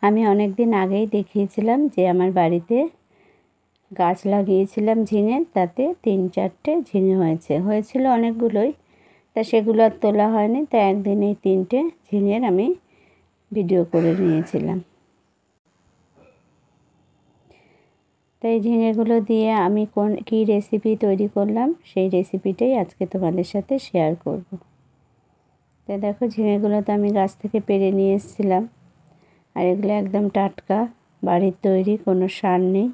আমি অনেক দিন আগেই দেখিয়েছিলাম যে আমার বাড়িতে গাছ লাগিয়েছিলাম ঝিঙের, তাতে 3-4টে ঝিঙে হয়েছিল অনেকগুলোই, তা সেগুলো আর তোলা হয়নি। তা একদিন এই 3টে ঝিঙের আমি ভিডিও করে নিয়েছিলাম। তাই ঝিঙেগুলো দিয়ে আমি কী রেসিপি তৈরি করলাম সেই রেসিপিটাই আজকে তোমাদের সাথে শেয়ার করব। তাই দেখো, ঝিঙেগুলো তো আমি গাছ থেকে পেড়ে নিয়ে এসেছিলাম, আর এগুলো একদম টাটকা, বাড়ির তৈরি, কোনো সার নেই।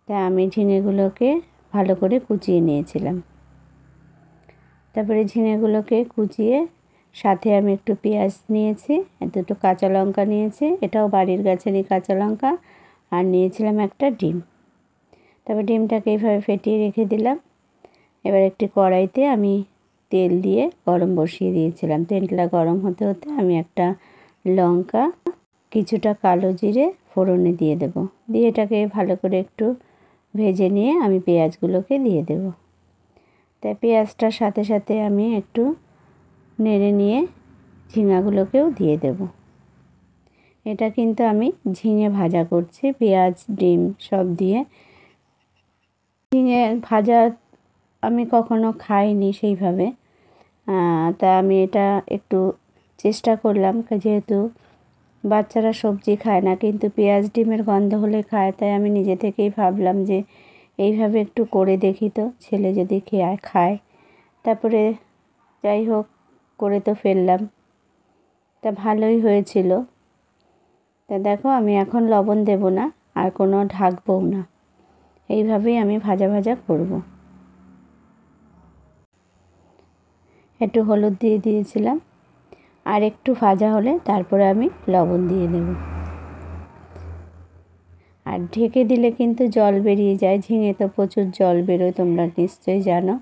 তাই আমি ঝিঙেগুলোকে ভালো করে কুচিয়ে নিয়েছিলাম। তারপরে ঝিঙেগুলোকে কুচিয়ে সাথে আমি একটু পেঁয়াজ নিয়েছি, দুটো কাঁচা লঙ্কা নিয়েছি, এটাও বাড়ির গাছেরই কাঁচা লঙ্কা, আর নিয়েছিলাম একটা ডিম। তারপর ডিমটাকে এইভাবে ফেটিয়ে রেখে দিলাম। এবার একটি কড়াইতে আমি তেল দিয়ে গরম বসিয়ে দিয়েছিলাম। তেলটা গরম হতে হতে আমি একটা লঙ্কা, কিছুটা কালো জিরে ফোড়নে দিয়ে দেব। দিয়ে এটাকে ভালো করে একটু ভেজে নিয়ে আমি পেঁয়াজগুলোকে দিয়ে দেব। তাই পেঁয়াজটার সাথে সাথে আমি একটু নেড়ে নিয়ে ঝিঙাগুলোকেও দিয়ে দেব। এটা কিন্তু আমি ঝিঙে ভাজা করছি, পেঁয়াজ ডিম সব দিয়ে। ঝিঙে ভাজা আমি কখনো খাইনি সেইভাবে, তা আমি এটা একটু চেষ্টা করলাম, যেহেতু বাচ্চারা সবজি খায় না কিন্তু পেঁয়াজ ডিমের গন্ধ হলে খায়, তাই আমি নিজে থেকেই ভাবলাম যে এইভাবে একটু করে দেখি তো, ছেলে যদি খায়। তারপরে যাই হোক, করে তো ফেললাম, তা ভালোই হয়েছিল। তা দেখো, আমি এখন লবণ দেব না, আর কোনো ঢাকবও না, এইভাবেই আমি ভাজা ভাজা করব। একটু হলুদ দিয়ে দিয়েছিলাম, আর একটু ভাজা হলে তারপরে আমি লবণ দিয়ে দেব। আর ঢেকে দিলে কিন্তু জল বেরিয়ে যায়, ঝিঙে তো প্রচুর জল বেরোয়, তোমরা নিশ্চয়ই জানো।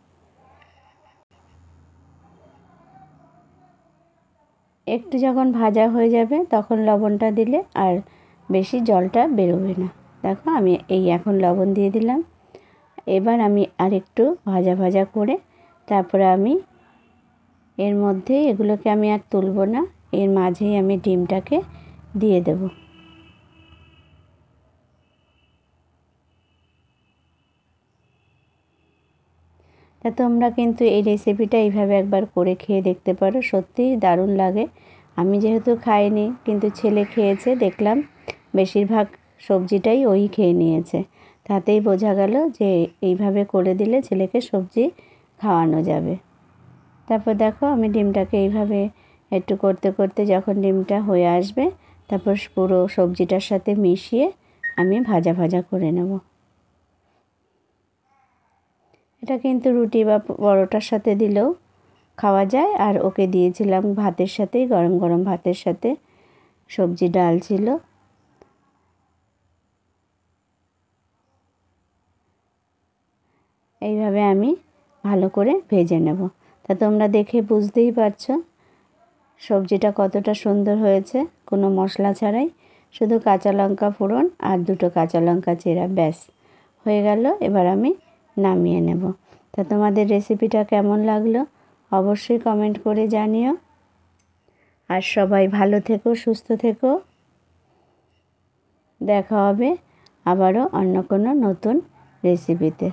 একটু যখন ভাজা হয়ে যাবে তখন লবণটা দিলে আর বেশি জলটা বেরোবে না। দেখো, আমি এখন লবণ দিয়ে দিলাম। এবার আমি আর একটু ভাজা ভাজা করে তারপরে আমি এর মধ্যে, এগুলোকে আমি আর তুলব না, এর মাঝেই আমি ডিমটাকে দিয়ে দেব। তা তোমরা কিন্তু এই রেসিপিটা এইভাবে একবার করে খেয়ে দেখতে পারো, সত্যিই দারুণ লাগে। আমি যেহেতু খাইনি, কিন্তু ছেলে খেয়েছে, দেখলাম বেশিরভাগ সবজিটাই ওই খেয়ে নিয়েছে। তাতেই বোঝা গেল যে এইভাবে করে দিলে ছেলেকে সবজি খাওয়ানো যাবে। তারপর দেখো, আমি ডিমটাকে এইভাবে একটু করতে করতে যখন ডিমটা হয়ে আসবে, তারপর পুরো সবজিটার সাথে মিশিয়ে আমি ভাজা ভাজা করে নেব। এটা কিন্তু রুটি বা পরোটার সাথে দিলেও খাওয়া যায়। আর ওকে দিয়েছিলাম ভাতের সাথেই, গরম গরম ভাতের সাথে, সবজি ডাল ছিল। এইভাবে আমি ভালো করে ভেজে নেব। তা তোমরা দেখে বুঝতেই পারছো সবজিটা কতটা সুন্দর হয়েছে, কোনো মশলা ছাড়াই, শুধু কাঁচা লঙ্কা ফোড়ন আর দুটো কাঁচা লঙ্কা চেরা, ব্যাস হয়ে গেল। এবার আমি নামিয়ে নেব। তা তোমাদের রেসিপিটা কেমন লাগলো অবশ্যই কমেন্ট করে জানিও। আর সবাই ভালো থেকো, সুস্থ থেকো। দেখা হবে আবারও অন্য কোনো নতুন রেসিপিতে।